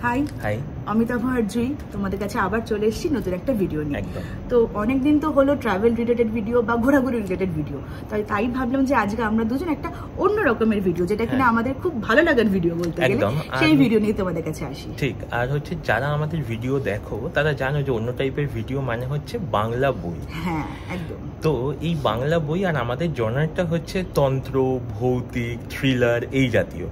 High high, Amitabh আরজুই তোমাদের কাছে আবার চলে এসেছি নতুন একটা ভিডিও নিয়ে। তো অনেকদিন তো হলো ট্রাভেল রিলেটেড ভিডিও বা ঘোরাঘুরি রিলেটেড ভিডিও, তাই ভাবলাম যে আজকে আমরা দুজন একটা অন্য রকমের ভিডিও, যেটা কিনা আমাদের খুব ভালো লাগার ভিডিও বলতে গেলে, সেই ভিডিও নিয়ে তোমাদের কাছে আসি। ঠিক, আর হচ্ছে যারা আমাদের ভিডিও দেখো তারা জানো যে অন্য টাইপের ভিডিও মানে হচ্ছে বাংলা বই। হ্যাঁ একদম। তো এই বাংলা বই আর আমাদের জনারটা হচ্ছে তন্ত্র, ভৌতিক, থ্রিলার এই জাতীয়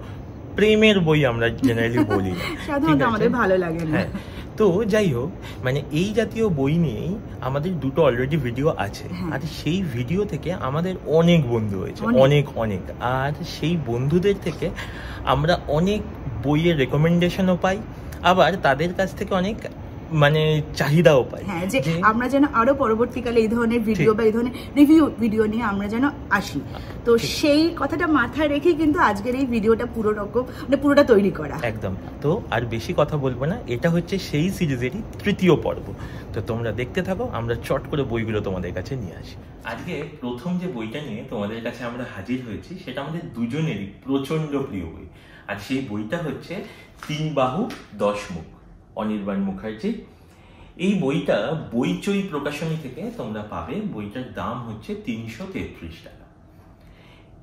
প্রেমের বই আমরা জেনারেলি বলি, সাধারণত আমাদের ভালো লাগে না। হ্যাঁ, তো যাই হোক, মানে এই জাতীয় বই নিয়েই আমাদের দুটো অলরেডি ভিডিও আছে। আর সেই ভিডিও থেকে আমাদের অনেক বন্ধু হয়েছে, অনেক। আর সেই বন্ধুদের থেকে আমরা অনেক বইয়ের রেকমেন্ডেশনও পাই, আবার তাদের কাছ থেকে অনেক মানে চাহিদাও পাই, হ্যাঁ, যে আমরা যেন আরো পরবর্তীকালে এই ধরনের ভিডিও বা এই ধরনের রিভিউ ভিডিও নিয়ে আমরা যেন আসি। তো সেই কথাটা মাথায় রেখে কিন্তু আজকের এই ভিডিওটা পুরোটা তৈরি করা। একদম। তো আর বেশি কথা বলবো না, এটা হচ্ছে সেই সিরিজেরই তৃতীয় পর্ব। তো তোমরা দেখতে থাকো, আমরা চট করে বইগুলো তোমাদের কাছে নিয়ে আসি। আজকে প্রথম যে বইটা নিয়ে তোমাদের কাছে আমরা হাজির হয়েছি সেটা আমাদের দুজনেরই প্রচন্ড প্রিয় বই, আর সেই বইটা হচ্ছে ৩ বাহু ১০ মুখ, অনির্বাণ মুখার্জি। এই বইটা বইচই প্রকাশনী থেকে তোমরা পাবে। বইটার দাম হচ্ছে ৩৩৩ টাকা।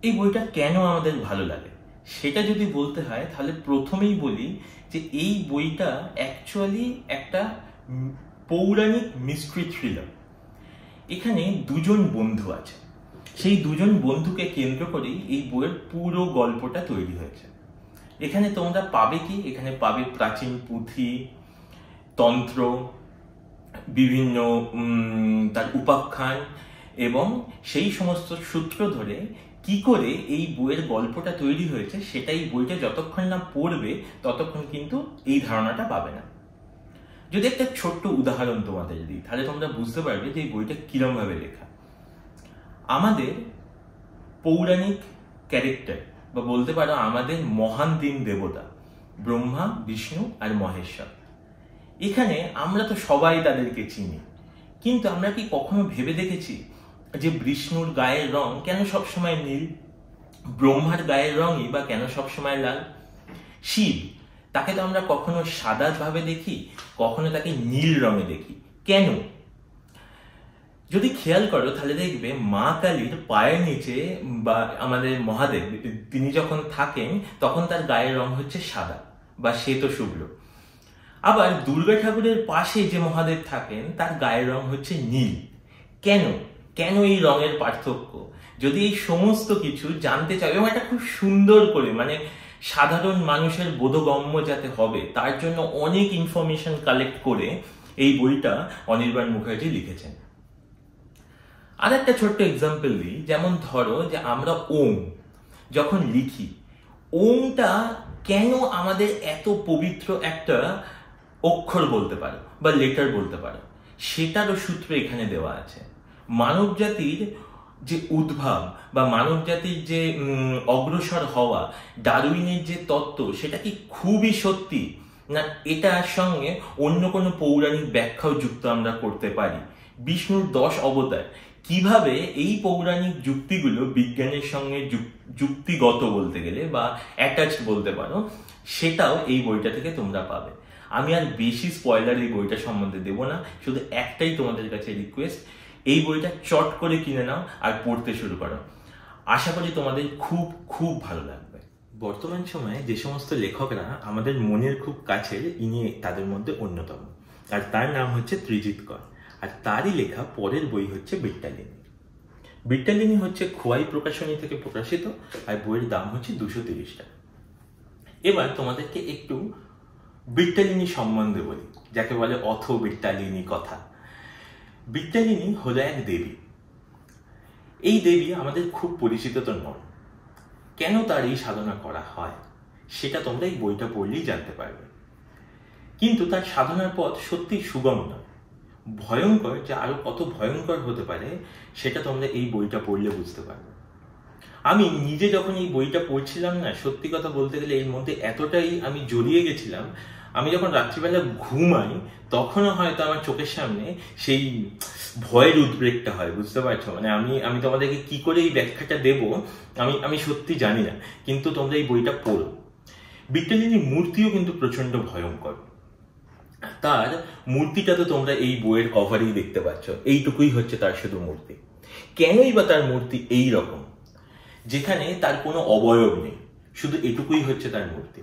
এই বইটা কেন আমাদের ভালো লাগে সেটা যদি বলতে হয়, তাহলে প্রথমেই বলি যে এই বইটা অ্যাকচুয়ালি একটা পৌরাণিক মিস্ট্রি থ্রিলার। এখানে দুজন বন্ধু আছে, সেই দুজন বন্ধুকে কেন্দ্র করেই এই বইয়ের পুরো গল্পটা তৈরি হয়েছে। এখানে তোমরা পাবে কি? এখানে পাবে প্রাচীন পুঁথি, তন্ত্র, বিভিন্ন তার উপাখ্যান, এবং সেই সমস্ত সূত্র ধরে কি করে এই বইয়ের গল্পটা তৈরি হয়েছে সেটাই বইটা যতক্ষণ না পড়বে ততক্ষণ কিন্তু এই ধারণাটা পাবে না। যদি একটা ছোট্ট উদাহরণ তোমাদের দিই, তাহলে তোমরা বুঝতে পারবে যে এই বইটা কিরম ভাবে লেখা। আমাদের পৌরাণিক ক্যারেক্টার বা বলতে পারো আমাদের মহান তিন দেবতা ব্রহ্মা, বিষ্ণু আর মহেশ্বর। এখানে আমরা তো সবাই তাদেরকে চিনি, কিন্তু আমরা কি কখনো ভেবে দেখেছি যে বিষ্ণুর গায়ের রং কেন সবসময় নীল, ব্রহ্মার গায়ের রঙই বা কেন সবসময় লাল? শিব, তাকে তো আমরা কখনো সাদা ভাবে দেখি, কখনো তাকে নীল রঙে দেখি, কেন? যদি খেয়াল করো তাহলে দেখবে মা কালীর পায়ের নিচে বা আমাদের মহাদেব তিনি যখন থাকেন তখন তার গায়ের রং হচ্ছে সাদা বা শ্বেত শুভ্র। আবার দুর্গা ঠাকুরের পাশে যে মহাদেব থাকেন তার গায়ের রং হচ্ছে নীল। কেন কেন এই রঙের পার্থক্য? যদি এই সমস্ত কিছু জানতে চাও এবং এটা খুব সুন্দর করে, মানে সাধারণ মানুষের বোধগম্য যাতে হবে, তার জন্য অনেক ইনফরমেশন কালেক্ট করে এই বইটা অনির্বাণ মুখার্জি লিখেছেন। আর একটা ছোট্ট এক্সাম্পল দিই, যেমন ধরো যে আমরা ওম যখন লিখি, ওমটা কেন আমাদের এত পবিত্র একটা অক্ষর বলতে পারো বা লেটার বলতে পারো, সেটারও সূত্র এখানে দেওয়া আছে। মানব জাতির যে উদ্ভব বা মানব জাতির যে অগ্রসর হওয়া, ডারউইনের যে তত্ত্ব, সেটা কি খুবই সত্যি, না এটার সঙ্গে অন্য কোনো পৌরাণিক ব্যাখ্যাও যুক্ত আমরা করতে পারি? বিষ্ণুর 10 অবতার, কিভাবে এই পৌরাণিক যুক্তিগুলো বিজ্ঞানের সঙ্গে যুক্তিগত বলতে গেলে বা অ্যাটাচড বলতে পারো, সেটাও এই বইটা থেকে তোমরা পাবে। আমি আর বেশি স্পয়লার এই বইটা সম্বন্ধে দেব না, শুধু একটাই তোমাদের কাছে রিকোয়েস্ট, এই বইটা চট করে কিনে নাও আর পড়তে শুরু করো। আশা করি তোমাদের খুব খুব ভালো লাগবে। বর্তমান সময়ে যে সমস্ত লেখকরা আমাদের মনের খুব কাছের, ইনি তাদের মধ্যে অন্যতম, আর তার নাম হচ্ছে ত্রিজিৎ কর। আর তারই লেখা পরের বই হচ্ছে বিট্টালিনী। বিট্টালিনী হচ্ছে খোয়াই প্রকাশনী থেকে প্রকাশিত, আর বইয়ের দাম হচ্ছে 230 টাকা। এবার তোমাদেরকে একটু বিট্টালিনী সম্বন্ধে বলি, যাকে বলে অথ বিট্টালিনী কথা। বিট্টালিনী হলো এক দেবী। এই দেবী আমাদের খুব পরিচিত তো নন। কেন তার এই সাধনা করা হয় সেটা তোমরা এই বইটা পড়লেই জানতে পারবে। কিন্তু তার সাধনার পথ সত্যি সুগম নয়, ভয়ঙ্কর, যে আরো কত ভয়ঙ্কর হতে পারে সেটা তোমরা এই বইটা পড়লে বুঝতে পারবে। আমি নিজে যখন এই বইটা পড়ছিলাম না, সত্যি কথা বলতে গেলে এর মধ্যে এতটাই আমি জড়িয়ে গেছিলাম, আমি যখন রাত্রিবেলা ঘুমাই তখনও হয়তো আমার চোখের সামনে সেই ভয়ের উদ্রেকটা হয়, বুঝতে পারছো? মানে আমি তোমাদেরকে কি করে এই ব্যাখ্যাটা দেব আমি সত্যি জানি না, কিন্তু তোমরা এই বইটা পড়ো। বিট্টালিনীর মূর্তিও কিন্তু প্রচন্ড ভয়ঙ্কর। তার মূর্তিটা তো তোমরা এই বইয়ের কভারেই দেখতে পাচ্ছ, এইটুকুই হচ্ছে তার শুধু মূর্তি। কেনই বা তার মূর্তি এই রকম, যেখানে তার কোনো অবয়ব নেই, শুধু এটুকুই হচ্ছে তার মূর্তি?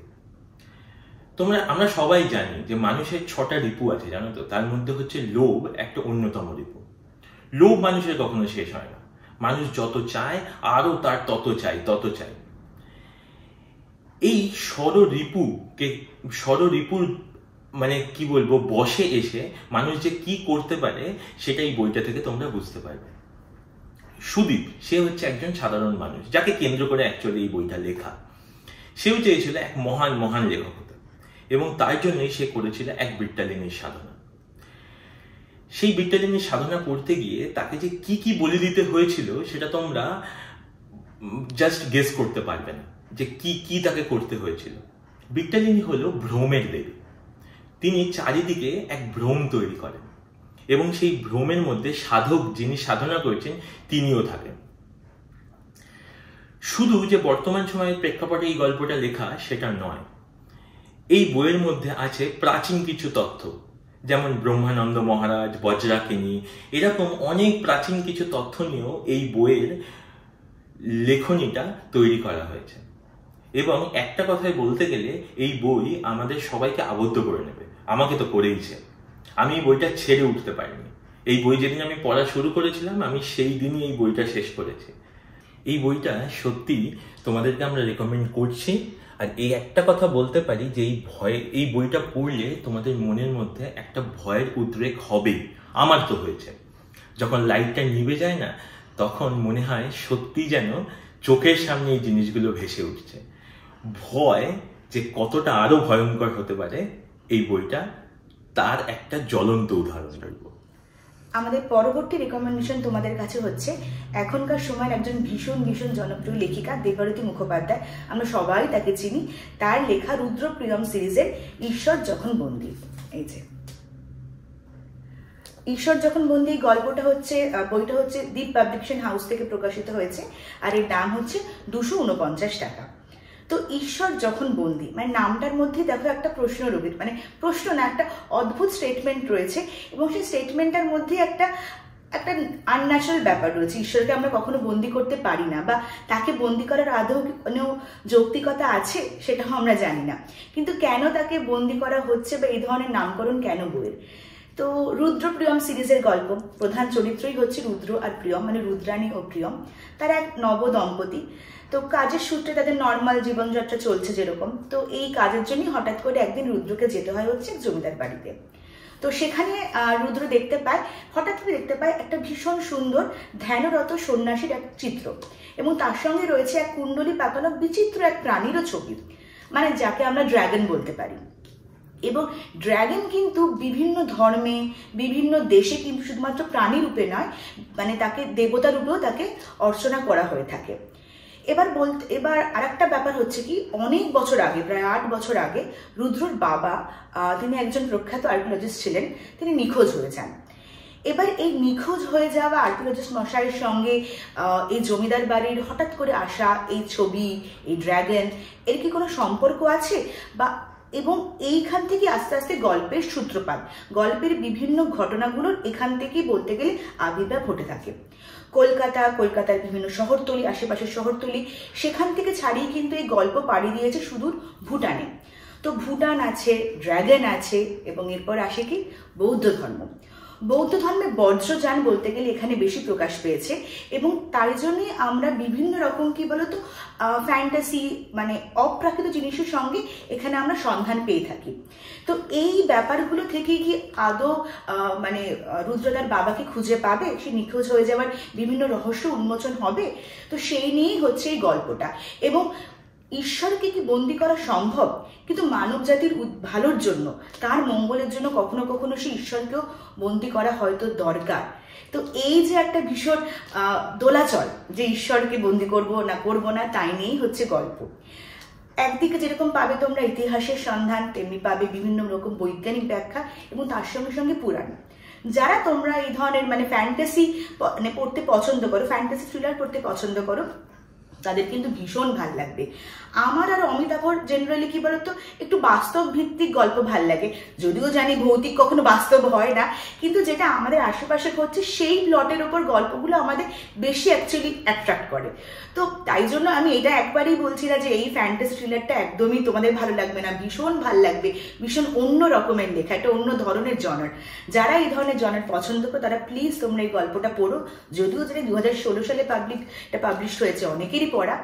আমরা সবাই জানি যে মানুষের 6টা রিপু আছে, জানো তো? তার মধ্যে হচ্ছে লোভ একটা অন্যতম রিপু। লোভ মানুষের কখনো শেষ হয় না, মানুষ যত চায় আরো তার তত চাই। এই ষড়রিপুর মানে কি বলবো, বসে এসে মানুষ যে কি করতে পারে সেটা এই বইটা থেকে তোমরা বুঝতে পারবে। সুদীপ, সে হচ্ছে একজন সাধারণ মানুষ, যাকে কেন্দ্র করে অ্যাকচুয়ালি এই বইটা লেখা। সেও চেয়েছিল এক মহান লেখক হতে, এবং তার জন্যই সে করেছিল এক বিট্টালিনীর সাধনা। সেই বিট্টালিনীর সাধনা করতে গিয়ে তাকে যে কি বলে দিতে হয়েছিল সেটা তোমরা জাস্ট গেস করতে পারবে না, যে কি তাকে করতে হয়েছিল। বিট্টালিনী হলো ভ্রমের দেবী। তিনি চারিদিকে এক ভ্রম তৈরি করেন, এবং সেই ভ্রমের মধ্যে সাধক যিনি সাধনা করছেন তিনিও থাকেন। শুধু যে বর্তমান সময়ের প্রেক্ষাপটে এই গল্পটা লেখা সেটা নয়, এই বইয়ের মধ্যে আছে প্রাচীন কিছু তথ্য, যেমন ব্রহ্মানন্দ মহারাজ, বজ্রাকিনী, এরকম অনেক প্রাচীন কিছু তথ্য নিয়েও এই বইয়ের লেখনীটা তৈরি করা হয়েছে। এবং একটা কথায় বলতে গেলে এই বই আমাদের সবাইকে আবদ্ধ করে নেবে, আমাকে তো করেইছে। আমি এই বইটা ছেড়ে উঠতে পারিনি। এই বই যেদিন আমি পড়া শুরু করেছিলাম, আমি সেই দিনই এই বইটা শেষ করেছি। এই বইটা সত্যি তোমাদেরকে আমরা রেকমেন্ড করছি। আর এই একটা কথা বলতে পারি যে এই বইটা পড়লে তোমাদের মনের মধ্যে একটা ভয়ের উদ্রেক হবে। আমার তো হয়েছে। যখন লাইটটা নিভে যায় না, তখন মনে হয় সত্যি যেন চোখের সামনে এই জিনিসগুলো ভেসে উঠছে। ভয় যে কতটা আরো ভয়ঙ্কর হতে পারে এই বইটা, তার একটা জ্বলন্ত উদাহরণ বলবো। আমাদের পরবর্তী রেকমেন্ডেশন তোমাদের কাছে হচ্ছে এখনকার সময়ের একজন ভীষণ জনপ্রিয় লেখিকা দেবভারতী মুখোপাধ্যায়। আমরা সবাই তাকে চিনি। তার লেখা রুদ্রপ্রিয়ম সিরিজের ঈশ্বর যখন বন্দী। এই যে ঈশ্বর যখন বন্দী গল্পটা হচ্ছে, বইটা হচ্ছে দীপ পাবলিকেশন হাউস থেকে প্রকাশিত হয়েছে, আর এর দাম হচ্ছে 249 টাকা। তো ঈশ্বর যখন বন্দী মানে নামটার মধ্যে দেখো একটা প্রশ্ন রবি, মানে প্রশ্ন না, একটা অদ্ভুত স্টেটমেন্ট রয়েছে, এবং সেই স্টেটমেন্টটার মধ্যে একটা আনন্যাচারাল ব্যাপার রয়েছে। ঈশ্বরকে আমরা কখনো বন্দি করতে পারি না, বা তাকে বন্দি করার আদৌ কোনো যৌক্তিকতা আছে সেটাও আমরা জানি না। কিন্তু কেন তাকে বন্দি করা হচ্ছে বা এই ধরনের নামকরণ কেন বইয়ের? তো রুদ্রপ্রিয়ম সিরিজের গল্প, প্রধান চরিত্রই হচ্ছে রুদ্র আর প্রিয়ম, মানে রুদ্রাণী ও প্রিয়ম। তারা এক নব দম্পতি। তো কাজের সূত্রে তাদের নর্মাল জীবনযাত্রা চলছে যেরকম, তো এই কাজের জন্যই হঠাৎ করে একদিন রুদ্রকে যেতে হয় হচ্ছে জমিদার বাড়িতে। তো সেখানে রুদ্র হঠাৎ করে দেখতে পায় একটা ভীষণ সুন্দর ধ্যানরত সন্ন্যাসীর এক চিত্র, এবং তার সঙ্গে রয়েছে এক কুণ্ডলী পাকানো বিচিত্র এক প্রাণীরও ছবি, মানে যাকে আমরা ড্রাগন বলতে পারি। এবং ড্রাগন কিন্তু বিভিন্ন ধর্মে, বিভিন্ন দেশে কিন্তু শুধুমাত্র প্রাণী রূপে নয়, মানে তাকে দেবতা রূপেও তাকে অর্চনা করা হয়ে থাকে। এবার আর একটা ব্যাপার হচ্ছে কি, অনেক বছর আগে, প্রায় 8 বছর আগে, রুদ্রর বাবা, তিনি একজন প্রখ্যাত আর্কিওলজিস্ট ছিলেন, তিনি নিখোঁজ হয়ে যান। এবার এই নিখোঁজ হয়ে যাওয়া আর্কিওলজিস্ট মশাইয়ের সঙ্গে এই জমিদার বাড়ির হঠাৎ করে আসা এই ছবি, এই ড্রাগন, এর কি কোনো সম্পর্ক আছে? এবং এইখান থেকে আস্তে আস্তে গল্পের সূত্রপাত, গল্পের বিভিন্ন ঘটনাগুলোর এখান থেকেই বলতে গেলে আবির্ভাব ঘটে থাকে। কলকাতার বিভিন্ন শহরতলি, আশেপাশের শহরতলি, সেখান থেকে ছাড়িয়ে কিন্তু এই গল্প পাড়ি দিয়েছে সুদূর ভুটানে। তো ভুটান আছে, ড্রাগন আছে, এবং এরপর আসে কি বৌদ্ধ ধর্ম। বৌদ্ধ ধর্মে বজ্রযান বলতে গেলে এখানে বেশি প্রকাশ পেয়েছে, এবং তার জন্যই আমরা বিভিন্ন রকম কি বলতো ফ্যান্টাসি, মানে অপ্রাকৃত জিনিসের সঙ্গে এখানে আমরা সন্ধান পেয়ে থাকি। তো এই ব্যাপারগুলো থেকে কি আদৌ মানে রুদ্র তার বাবাকে খুঁজে পাবে, সে নিখোঁজ হয়ে যাওয়ার বিভিন্ন রহস্য উন্মোচন হবে? তো সেই নিয়েই হচ্ছে এই গল্পটা। এবং ঈশ্বরকে কি বন্দি করা সম্ভব? কিন্তু মানব জাতির ভালোর জন্য, তার মঙ্গলের জন্য কখনো কখনো সেই ঈশ্বরকেও বন্দি করা হয়তো দরকার। তো এই যে একটা ভীষণ দোলাচল, যে ঈশ্বরকে বন্দি করব না তাই নিয়েই হচ্ছে গল্প। একদিকে যেরকম পাবে তোমরা ইতিহাসের সন্ধান, তেমনি পাবে বিভিন্ন রকম বৈজ্ঞানিক ব্যাখ্যা, এবং তার সঙ্গে সঙ্গে পুরাণ। যারা তোমরা এই ধরনের মানে ফ্যান্টাসি পড়তে পছন্দ করো, ফ্যান্টাসি থ্রিলার পড়তে পছন্দ করো, তাদের কিন্তু ভীষণ ভাল লাগবে। আমার আর অমিতাভর জেনারেলি কি বলতো একটু বাস্তব ভিত্তিক গল্প ভাল লাগে, যদিও জানি ভৌতিক কখনো বাস্তব হয় না, কিন্তু যেটা আমাদের আশেপাশে হচ্ছে সেই প্লটের ওপর গল্পগুলো আমাদের বেশি অ্যাকচুয়ালি অ্যাট্রাক্ট করে। তো তাই জন্য আমি এটা একবারই বলছি না যে এই ফ্যান্টাসি থ্রিলারটা একদমই তোমাদের ভালো লাগবে না, ভীষণ ভাল লাগবে, ভীষণ অন্য রকমের লেখা, এটা অন্য ধরনের জনার। যারা এই ধরনের জনার পছন্দ করো তারা প্লিজ তোমরা এই গল্পটা পড়ো। যদিও জানি 2016 সালে এটা পাবলিশ হয়েছে, অনেকেরই পড়া,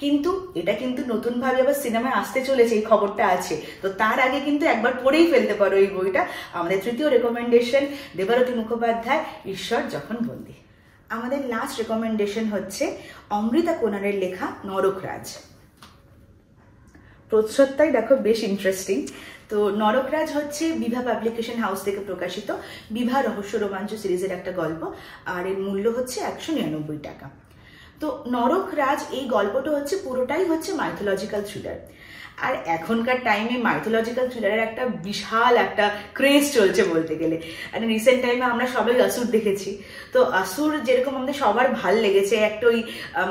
কিন্তু এটা কিন্তু নতুনভাবে আবার সিনেমায় আসতে চলেছে, এই খবরটা আছে। তো তার আগে কিন্তু একবার পড়েই ফেলতে পারো এই বইটা। আমাদের তৃতীয় রেকমেন্ডেশন দেবরতী মুখোপাধ্যায়, ঈশ্বর যখন বন্দী। আমাদের লাস্ট রেকমেন্ডেশন হচ্ছে অমৃতা কোনারের লেখা নরকরাজ। প্রচ্ছদটাই দেখো বেশ ইন্টারেস্টিং। তো নরকরাজ হচ্ছে বিভা পাবলিকেশন হাউস থেকে প্রকাশিত বিভা রহস্য রোমাঞ্চ সিরিজের একটা গল্প, আর এর মূল্য হচ্ছে 199 টাকা। তো নরকরাজ এই গল্পটা হচ্ছে পুরোটাই হচ্ছে মাইথোলজিক্যাল থ্রিলার। আর এখনকার টাইমে মাইথোলজিক্যাল থ্রিলারের একটা বিশাল একটা ক্রেজ চলছে বলতে গেলে। মানে রিসেন্ট টাইমে আমরা সবাই আসুর দেখেছি, তো আসুর যেরকম আমাদের সবার ভাল লেগেছে, একটা ওই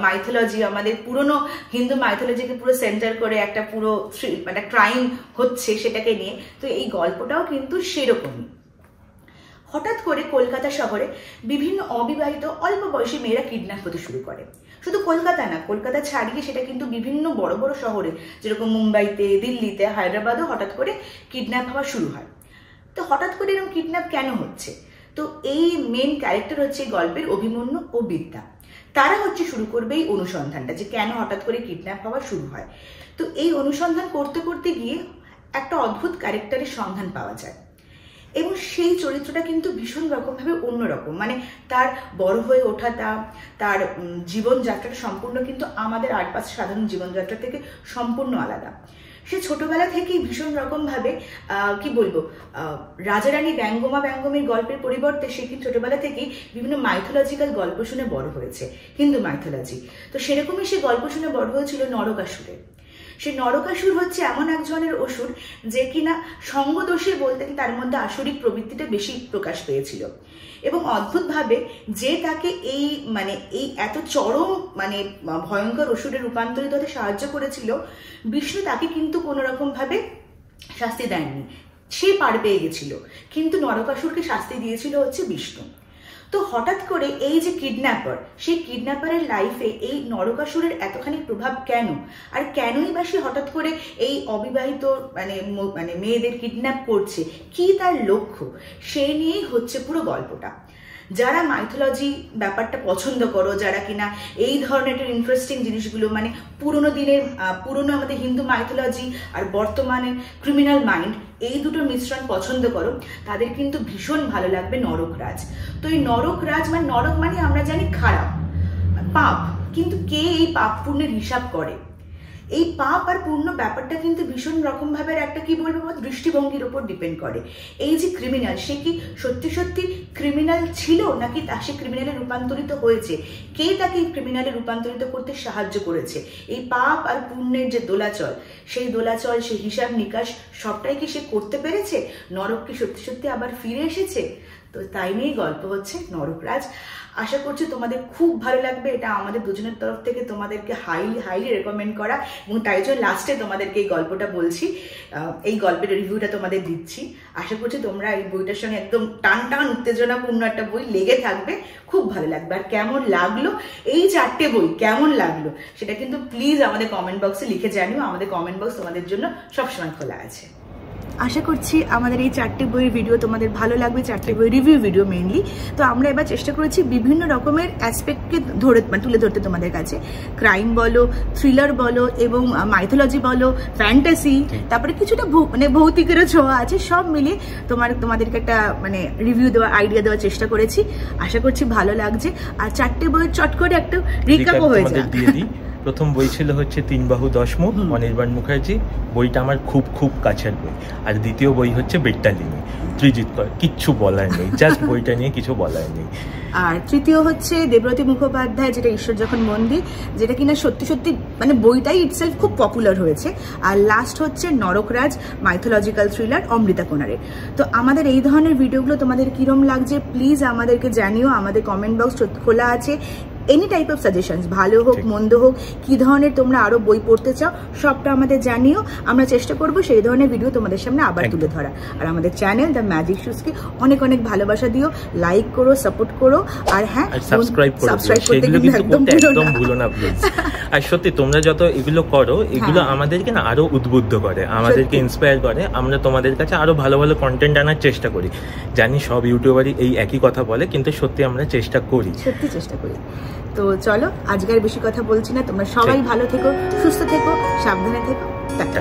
মাইথোলজি, আমাদের পুরনো হিন্দু মাইথোলজিকে পুরো সেন্টার করে একটা পুরো একটা ক্রাইম হচ্ছে সেটাকে নিয়ে, তো এই গল্পটাও কিন্তু সেরকমই। হঠাৎ করে কলকাতা শহরে বিভিন্ন অবিবাহিত অল্প বয়সী মেয়েরা কিডন্যাপ হতে শুরু করে। শুধু কলকাতা না, কলকাতা ছাড়িয়ে সেটা কিন্তু বিভিন্ন বড় বড় শহরে, যেরকম মুম্বাইতে, দিল্লিতে, হায়দ্রাবাদও হঠাৎ করে কিডন্যাপ হওয়া শুরু হয়। তো হঠাৎ করে এরকম কিডন্যাপ কেন হচ্ছে? তো এই মেন ক্যারেক্টার হচ্ছে গল্পের অভিমন্যু ও বিদ্যা। তারা হচ্ছে শুরু করবে এই অনুসন্ধানটা, যে কেন হঠাৎ করে কিডন্যাপ হওয়া শুরু হয়। তো এই অনুসন্ধান করতে করতে গিয়ে একটা অদ্ভুত ক্যারেক্টারের সন্ধান পাওয়া যায়, এবং সেই চরিত্রটা কিন্তু ভীষণ রকমভাবে অন্যরকম। মানে তার বড় হয়ে ওঠাটা, তার জীবনযাত্রাটা সম্পূর্ণ কিন্তু আমাদের আটপাশ সাধারণ জীবনযাত্রা থেকে সম্পূর্ণ আলাদা। সে ছোটবেলা থেকেই ভীষণ রকমভাবে কি বলবো, রাজারানী ব্যঙ্গমীর গল্পের পরিবর্তে সে কিন্তু ছোটবেলা থেকেই বিভিন্ন মাইথোলজিক্যাল গল্প শুনে বড় হয়েছে, হিন্দু মাইথোলজি। তো সেরকমই সে গল্প শুনে বড় হয়েছিল নরকাসুরে। সে নরকাসুর হচ্ছে এমন একজনের অসুর যে কিনা সঙ্গদোষে বলতে তার মধ্যে আসরিক প্রবৃত্তিটা বেশি প্রকাশ পেয়েছিল, এবং অদ্ভুতভাবে যে তাকে এই এত চরম ভয়ঙ্কর অসুরে রূপান্তরিত হতে সাহায্য করেছিল, বিষ্ণু তাকে কিন্তু কোনো রকম ভাবে শাস্তি দেননি, সে পার পেয়ে গেছিল, কিন্তু নরকাসুরকে শাস্তি দিয়েছিল হচ্ছে বিষ্ণু। তো হঠাৎ করে এই যে কিডন্যাপার, সেই কিডন্যাপারের লাইফে এই নরকাসুরের এতখানি প্রভাব কেন, আর কেনই বা সে হঠাৎ করে এই অবিবাহিত মেয়েদের কিডন্যাপ করছে, কি তার লক্ষ্য, সেই নিয়েই হচ্ছে পুরো গল্পটা। যারা মাইথোলজি ব্যাপারটা পছন্দ করো, যারা কিনা এই ধরনের একটা ইন্টারেস্টিং জিনিসগুলো, পুরোনো দিনের পুরোনো আমাদের হিন্দু মাইথোলজি আর বর্তমানে ক্রিমিনাল মাইন্ড, এই দুটোর মিশ্রণ পছন্দ করো, তাদের কিন্তু ভীষণ ভালো লাগবে নরকরাজ। তো এই নরকরাজ নরক আমরা জানি খারাপ, পাপ, কিন্তু কে এই পাপ পুণ্যের হিসাব করে? এই পাপ আর পূর্ণ ব্যাপারটা কিন্তু ভীষণ রকম ভাবে একটা কি বলবো দৃষ্টিভঙ্গির উপর ডিপেন্ড করে। এই যে ক্রিমিনাল, সে কি সত্যি সত্যি ক্রিমিনাল ছিল, নাকি সে ক্রিমিনালে রূপান্তরিত হয়েছে? কে তাকে ক্রিমিনালে রূপান্তরিত করতে সাহায্য করেছে? এই পাপ আর পুণ্যের যে দোলাচল, সেই দোলাচল, সেই হিসাব নিকাশ সবটাই কি সে করতে পেরেছে? নরক কি সত্যি সত্যি আবার ফিরে এসেছে? তো তাই নিয়েই গল্প হচ্ছে নরকরাজ। আশা করছি তোমাদের খুব ভালো লাগবে। এটা আমাদের দুজনের তরফ থেকে তোমাদেরকে হাইলি রেকমেন্ড করা, এবং তাই জন্য লাস্টে তোমাদেরকে এই গল্পটা বলছি, এই গল্পের রিভিউটা তোমাদের দিচ্ছি। আশা করছি তোমরা এই বইটার সঙ্গে একদম টান উত্তেজনাপূর্ণ একটা বই, লেগে থাকবে, খুব ভালো লাগবে। আর কেমন লাগলো এই 4টে বই, কেমন লাগলো সেটা কিন্তু প্লিজ আমাদের কমেন্ট বক্সে লিখে জানিও। আমাদের কমেন্ট বক্স তোমাদের জন্য সবসময় খোলা আছে। আশা করছি আমাদের এই 4টে বইয়ের ভিডিও তোমাদের ভালো লাগবে, 4টে বই রিভিউ ভিডিও মেইনলি। তো আমরা এবার চেষ্টা করেছি বিভিন্ন রকমের অ্যাসপেক্টকে তুলে ধরতে তোমাদের কাছে। ক্রাইম বলো, থ্রিলার বলো, এবং মাইথোলজি বলো, ফ্যান্টাসি, তারপরে কিছুটা ভৌতিকেরও ছোঁয়া আছে, সব মিলিয়ে তোমাদেরকে একটা রিভিউ দেওয়ার আইডিয়া দেওয়ার চেষ্টা করেছি। আশা করছি ভালো লাগছে। আর 4টে বইয়ের চট করে একটা রিক্যাপও হয়ে যায়। প্রথম বই ছিল হচ্ছে 3 বাহু 10 মুখ, অনির্বাণ মুখার্জি। বইটা আমার খুব খুব কাছের বই। আর দ্বিতীয় বই হচ্ছে বেট্টালিনী, ত্রিজিৎ কর। কিচ্ছু বলার নেই, জাস্ট বইটা নিয়ে কিছু বলার নেই। আর তৃতীয় হচ্ছে দেবরতী মুখোপাধ্যায়, যেটা ঈশ্বর যখন বন্দী, যেটা কিনা সত্যি সত্যি বইটাই ইটসেলফ খুব পপুলার হয়েছে। আর লাস্ট হচ্ছে নরকরাজ, মাইথোলজিক্যাল থ্রিলার, অমৃতা কোনারের। তো আমাদের এই ধরনের ভিডিওগুলো তোমাদের কিরম লাগছে প্লিজ আমাদেরকে জানিও। আমাদের কমেন্ট বক্স খোলা আছে। এনি টাইপ অফ সাজেশনস, ভালো হোক মন্দ হোক, কি ধরনের তোমরা আরো বই পড়তে চাও সবটা আমাদের জানিও। আমরা চেষ্টা করব সেই ধরনের ভিডিও তোমাদের সামনে আবার তুলে ধরা। আর আমাদের চ্যানেল দ্য ম্যাজিক শুজকে অনেক অনেক ভালোবাসা দিও, লাইক করো, সাপোর্ট করো, আর হ্যাঁ সাবস্ক্রাইব করতে কিন্তু একদম ভুলো না প্লিজ। আর সত্যি তোমরা যত এগুলো করো, এগুলো আমাদেরকে না আরো উদ্বুদ্ধ করে, আমাদেরকে ইন্সপায়ার করে। আমরা তোমাদের কাছে আরো ভালো ভালো কন্টেন্ট আনার চেষ্টা করি। জানি সব ইউটিউবারই এই একই কথা বলে, কিন্তু সত্যি আমরা চেষ্টা করি, সত্যি চেষ্টা করি। তো চলো আজকে আর বেশি কথা বলছি না, তোমরা সবাই ভালো থেকো, সুস্থ থেকো, সাবধানে থেকো, টাটা।